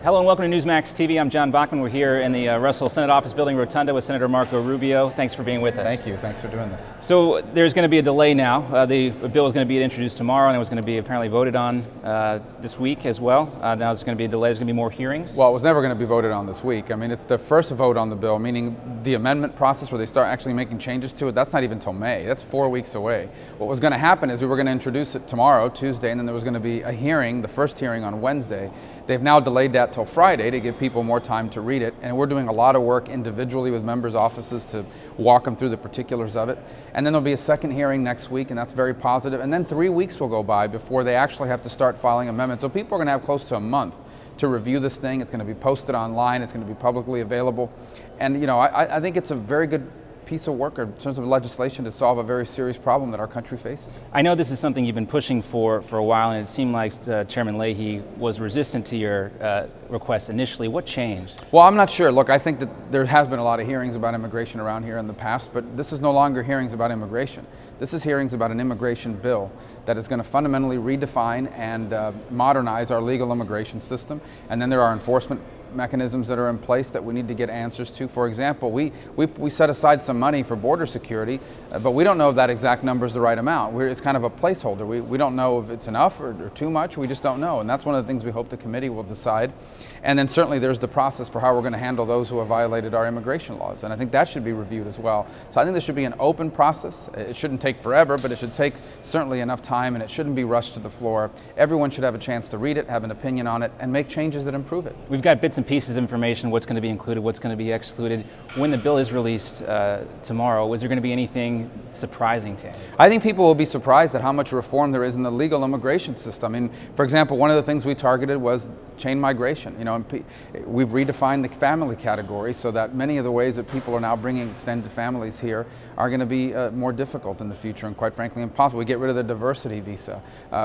Hello and welcome to Newsmax TV. I'm John Bachman. We're here in the Russell Senate Office Building Rotunda with Senator Marco Rubio. Thanks for being with us. Thank you. Thanks for doing this. So there's going to be a delay now. The bill is going to be introduced tomorrow, and it was going to be apparently voted on this week as well. Now it's going to be a delay. There's going to be more hearings. Well, it was never going to be voted on this week. I mean, it's the first vote on the bill, meaning the amendment process where they start actually making changes to it. That's not even till May. That's 4 weeks away. What was going to happen is we were going to introduce it tomorrow, Tuesday, and then there was going to be a hearing, the first hearing on Wednesday. They've now delayed that till Friday to give people more time to read it, and we're doing a lot of work individually with members' offices to walk them through the particulars of it. And then there'll be a second hearing next week, and that's very positive. And then 3 weeks will go by before they actually have to start filing amendments. So people are going to have close to a month to review this thing. It's going to be posted online. It's going to be publicly available. And you know, I think it's a very good piece of work in terms of legislation to solve a very serious problem that our country faces. I know this is something you've been pushing for a while, and it seemed like Chairman Leahy was resistant to your request initially. What changed? Well, I'm not sure. Look, I think that there has been a lot of hearings about immigration around here in the past, but this is no longer hearings about immigration. This is hearings about an immigration bill that is going to fundamentally redefine and modernize our legal immigration system. And then there are enforcement mechanisms that are in place that we need to get answers to. For example, we set aside some money for border security, but we don't know if that exact number is the right amount. It's kind of a placeholder. We don't know if it's enough or too much. We just don't know. And that's one of the things we hope the committee will decide. And then certainly there's the process for how we're going to handle those who have violated our immigration laws. And I think that should be reviewed as well. So I think this should be an open process. It shouldn't take forever, but it should take certainly enough time, and it shouldn't be rushed to the floor. Everyone should have a chance to read it, have an opinion on it, and make changes that improve it. We've got bits and pieces of information, what's going to be included, what's going to be excluded. When the bill is released tomorrow, is there going to be anything surprising to you? I think people will be surprised at how much reform there is in the legal immigration system. I mean, for example, one of the things we targeted was chain migration. You know, and we've redefined the family category so that many of the ways that people are now bringing extended families here are going to be more difficult in the future, and quite frankly impossible. We get rid of the diversity visa.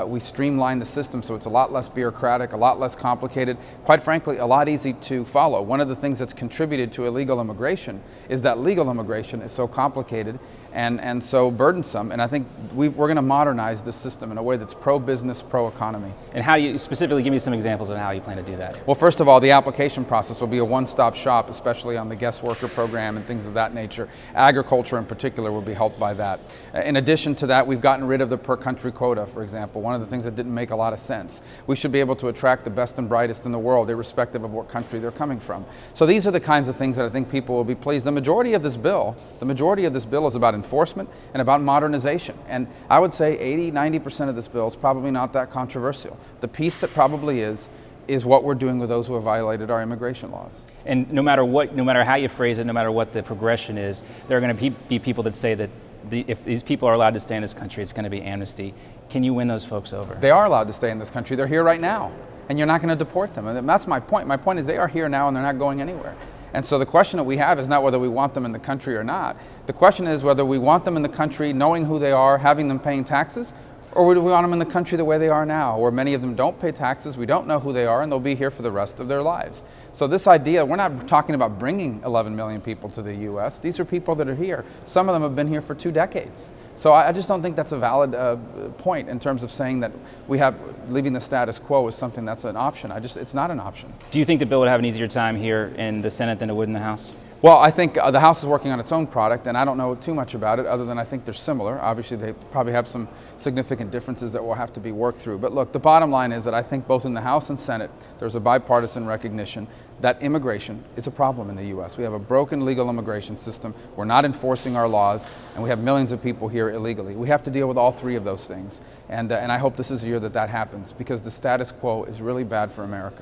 We streamline the system so it's a lot less bureaucratic, a lot less complicated, quite frankly a lot easy to follow. One of the things that's contributed to illegal immigration is that legal immigration is so complicated and so burdensome, and I think we're going to modernize this system in a way that's pro-business, pro-economy. And how do you specifically give me some examples of how you plan to do that? Well, first of all, the application process will be a one-stop shop, especially on the guest worker program and things of that nature. Agriculture in particular will be helped by that. In addition to that, we've gotten rid of the per-country quota, for example, one of the things that didn't make a lot of sense. We should be able to attract the best and brightest in the world, irrespective of what country they're coming from. So these are the kinds of things that I think people will be pleased. The majority of this bill is about enforcement and about modernization. And I would say 80–90% of this bill is probably not that controversial. The piece that probably is what we're doing with those who have violated our immigration laws. And no matter how you phrase it, no matter what the progression is, there are going to be people that say that if these people are allowed to stay in this country, it's going to be amnesty. Can you win those folks over? They are allowed to stay in this country. They're here right now, and you're not going to deport them. And that's my point. My point is they are here now and they're not going anywhere. And so the question that we have is not whether we want them in the country or not. The question is whether we want them in the country knowing who they are, having them paying taxes, or do we want them in the country the way they are now, where many of them don't pay taxes, we don't know who they are, and they'll be here for the rest of their lives. So this idea, we're not talking about bringing 11 million people to the U.S. These are people that are here. Some of them have been here for 2 decades. So I just don't think that's a valid point in terms of saying that leaving the status quo is something that's an option. It's not an option. Do you think the bill would have an easier time here in the Senate than it would in the House? Well, I think the House is working on its own product, and I don't know too much about it other than I think they're similar. Obviously, they probably have some significant differences that will have to be worked through. But look, the bottom line is that I think both in the House and Senate, there's a bipartisan recognition that immigration is a problem in the U.S. We have a broken legal immigration system. We're not enforcing our laws, and we have millions of people here illegally. We have to deal with all three of those things. And I hope this is the year that happens, because the status quo is really bad for America.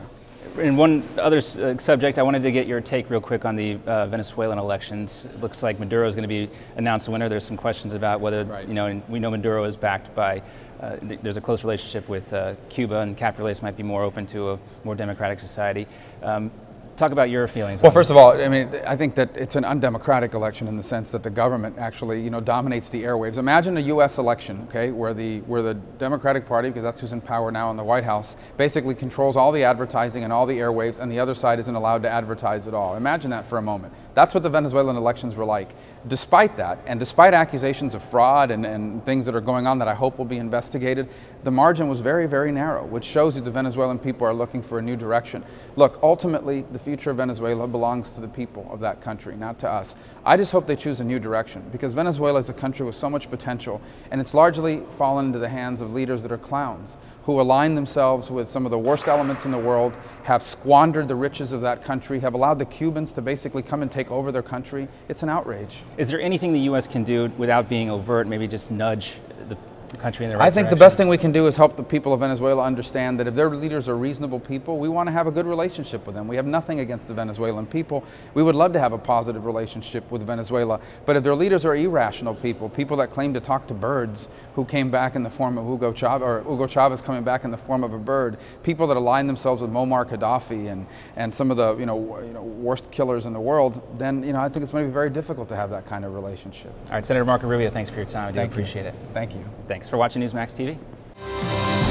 In one other subject, I wanted to get your take real quick on the Venezuelan elections. It looks like Maduro is going to be announced the winner. There's some questions about whether, right. And we know Maduro is backed by, there's a close relationship with Cuba, and Capriles might be more open to a more democratic society. Talk about your feelings. Well, first of all, I mean, I think that it's an undemocratic election in the sense that the government actually, dominates the airwaves. Imagine a U.S. election, okay, where the Democratic Party, because that's who's in power now in the White House, basically controls all the advertising and all the airwaves, and the other side isn't allowed to advertise at all. Imagine that for a moment. That's what the Venezuelan elections were like. Despite that, and despite accusations of fraud and things that are going on that I hope will be investigated, the margin was very, very narrow, which shows you the Venezuelan people are looking for a new direction. Look, ultimately, the future of Venezuela belongs to the people of that country, not to us. I just hope they choose a new direction, because Venezuela is a country with so much potential, and it's largely fallen into the hands of leaders that are clowns, who align themselves with some of the worst elements in the world, have squandered the riches of that country, have allowed the Cubans to basically come and take over their country. It's an outrage. Is there anything the U.S. can do without being overt, maybe just nudge the country in the right I think direction? the best thing we can do is help the people of Venezuela understand that if their leaders are reasonable people, we want to have a good relationship with them. We have nothing against the Venezuelan people. We would love to have a positive relationship with Venezuela. But if their leaders are irrational people, people that claim to talk to birds who came back in the form of Hugo Chavez, or Hugo Chavez coming back in the form of a bird, people that align themselves with Muammar Gaddafi and some of the worst killers in the world, then I think it's going to be very difficult to have that kind of relationship. All right, Senator Marco Rubio, thanks for your time. I do appreciate it. Thank you. Thanks for watching Newsmax TV.